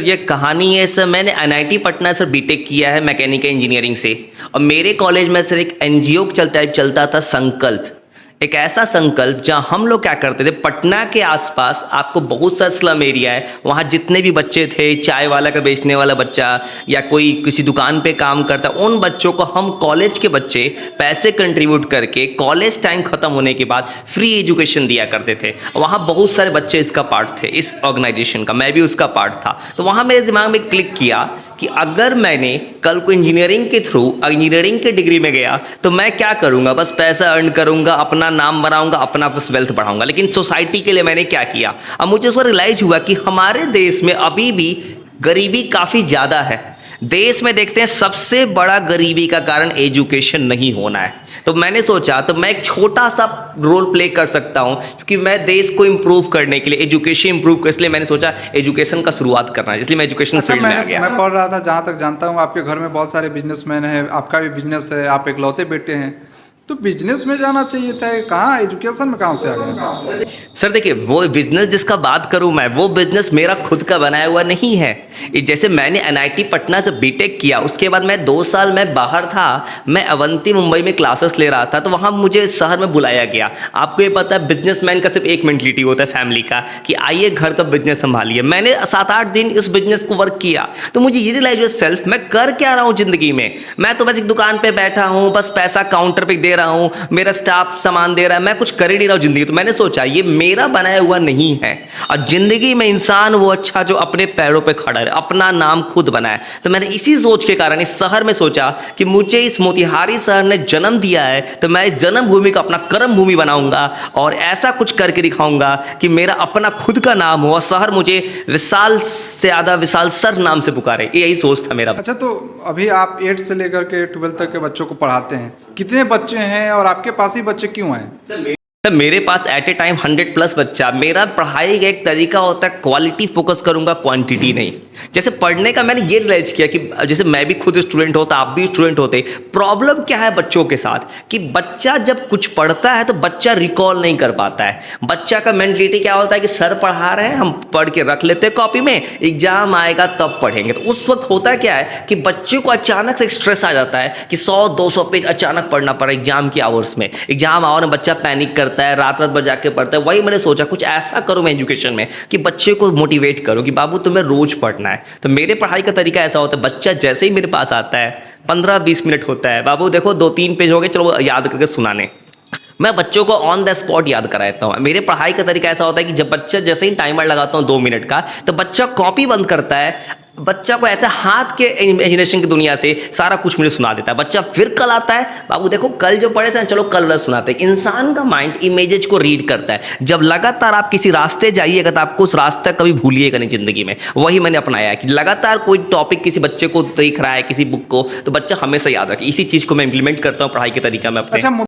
ये कहानी है सर, मैंने एनआईटी पटना सर बीटेक किया है मैकेनिकल इंजीनियरिंग से। और मेरे कॉलेज में सर एक एनजीओ चलता था संकल्प, एक ऐसा संकल्प जहां हम लोग क्या करते थे, पटना के आसपास आपको बहुत सा स्लम एरिया है, वहां जितने भी बच्चे थे, चाय वाला का बेचने वाला बच्चा या कोई किसी दुकान पे काम करता, उन बच्चों को हम कॉलेज के बच्चे पैसे कंट्रीब्यूट करके कॉलेज टाइम खत्म होने के बाद फ्री एजुकेशन दिया करते थे। वहाँ बहुत सारे बच्चे इसका पार्ट थे, इस ऑर्गेनाइजेशन का, मैं भी उसका पार्ट था। तो वहाँ मेरे दिमाग में क्लिक किया कि अगर मैंने कल को इंजीनियरिंग के थ्रू इंजीनियरिंग के डिग्री में गया तो मैं क्या करूँगा, बस पैसा अर्न करूँगा, अपना नाम बनाऊँगा, अपना बस वेल्थ बढ़ाऊँगा। लेकिन सोसाइटी के लिए मैंने क्या किया, अब मुझे उस पर रियलाइज हुआ कि हमारे देश में अभी भी गरीबी काफ़ी ज़्यादा है। देश में देखते हैं सबसे बड़ा गरीबी का कारण एजुकेशन नहीं होना है। तो मैंने सोचा तो मैं एक छोटा सा रोल प्ले कर सकता हूं, क्योंकि मैं देश को इंप्रूव करने के लिए, एजुकेशन इंप्रूव कर, इसलिए मैंने सोचा एजुकेशन का शुरुआत करना है, इसलिए मैं एजुकेशन फील्ड में आ गया। मैं पढ़ रहा था, जहाँ तक जानता हूँ आपके घर में बहुत सारे बिजनेसमैन हैं, आपका भी बिजनेस है, आप इकलौते बेटे हैं, तो बिजनेस में जाना चाहिए था, कहाँ एजुकेशन में कहाँ से आ गए? सर देखिए, वो बिजनेस जिसका बात करूं मैं, वो बिजनेस मेरा खुद का बनाया हुआ नहीं है। जैसे मैंने एनआईटी पटना से बीटेक किया, उसके बाद मैं 2 साल मैं बाहर था, मैं अवंती मुंबई में क्लासेस ले रहा था, तो वहाँ मुझे शहर में बुलाया गया। आपको ये पता है बिजनेसमैन का सिर्फ एक मेंटलिटी होता है फैमिली का, कि आइए घर का बिजनेस संभालिए। मैंने 7-8 दिन इस बिजनेस को वर्क किया, तो मुझे ये रियलाइज हुआ सेल्फ मैं कर क्या रहा हूँ जिंदगी में। मैं तो बस एक दुकान पर बैठा हूँ, बस पैसा काउंटर पर दे रहा हूँ, मेरा स्टाफ सामान दे रहा है, मैं कुछ कर ही नहीं रहा हूं जिंदगी। तो मैंने सोचा ये मेरा बनाया हुआ नहीं है, और जिंदगी में इंसान वो अच्छा जो अपने पैरों पे खड़ा रहे, अपना नाम खुद बनाए। तो मैंने इसी सोच के कारण इस शहर में सोचा कि मुझे इस मोतिहारी शहर ने जन्म दिया है, तो मैं इस जन्मभूमि को अपना कर्म भूमि बनाऊंगा और ऐसा कुछ करके दिखाऊंगा कि मेरा अपना खुद का नाम हो और शहर मुझे विशाल से ज्यादा विशाल सर नाम से पुकारे। यही सोच था मेरा। अच्छा, तो अभी आप 8 से लेकर के 12 तक के बच्चों को पढ़ाते हैं, कितने बच्चे हैं और आपके पास ही बच्चे क्यों हैं? सर मेरे पास एट ए टाइम 100+ बच्चा। मेरा पढ़ाई का एक तरीका होता है, क्वालिटी फोकस करूंगा, क्वांटिटी नहीं। जैसे पढ़ने का मैंने ये रियलाइज किया कि जैसे मैं भी खुद स्टूडेंट होता, आप भी स्टूडेंट होते, प्रॉब्लम क्या है बच्चों के साथ कि बच्चा जब कुछ पढ़ता है तो बच्चा रिकॉल नहीं कर पाता है। बच्चा का मेंटलिटी क्या होता है कि सर पढ़ा रहे हैं, हम पढ़ के रख लेते हैं कॉपी में, एग्जाम आएगा तब पढ़ेंगे। तो उस वक्त होता क्या है कि बच्चे को अचानक से स्ट्रेस आ जाता है कि 100-200 पेज अचानक पढ़ना पड़ा एग्जाम के आवर्स में। एग्जाम आवर में बच्चा पैनिक करता है, रात रात भर जाके पढ़ता है। वही मैंने सोचा कुछ ऐसा करूं मैं एजुकेशन में कि बच्चे को मोटिवेट करूं कि बाबू तुम्हें रोज पढ़ना है। तो मेरे पढ़ाई का तरीका ऐसा होता है, बच्चा जैसे ही मेरे पास आता है 15-20 मिनट होता है, बाबू देखो 2-3 पेज हो गए, चलो याद करके सुनाने। मैं बच्चों को ऑन द स्पॉट याद कराता हूँ। मेरे पढ़ाई का तरीका ऐसा होता है कि जब बच्चा जैसे ही टाइमर लगाता हूँ 2 मिनट का, तो बच्चा कॉपी बंद करता है, बच्चा को ऐसे हाथ के इमेजिनेशन की दुनिया से सारा कुछ मुझे सुना देता है। बच्चा फिर कल आता है, बाबू देखो कल जो पढ़े थे ना, चलो कल सुनाते हैं। इंसान का माइंड इमेजेस को रीड करता है। जब लगातार आप किसी रास्ते जाइएगा तो आपको उस रास्ते कभी भूलिएगा नहीं जिंदगी में। वही मैंने अपनाया कि लगातार कोई टॉपिक किसी बच्चे को देख रहा है, किसी बुक को, तो बच्चा हमेशा याद रखे। इसी चीज को मैं इंप्लीमेंट करता हूँ पढ़ाई के तरीका में अपने।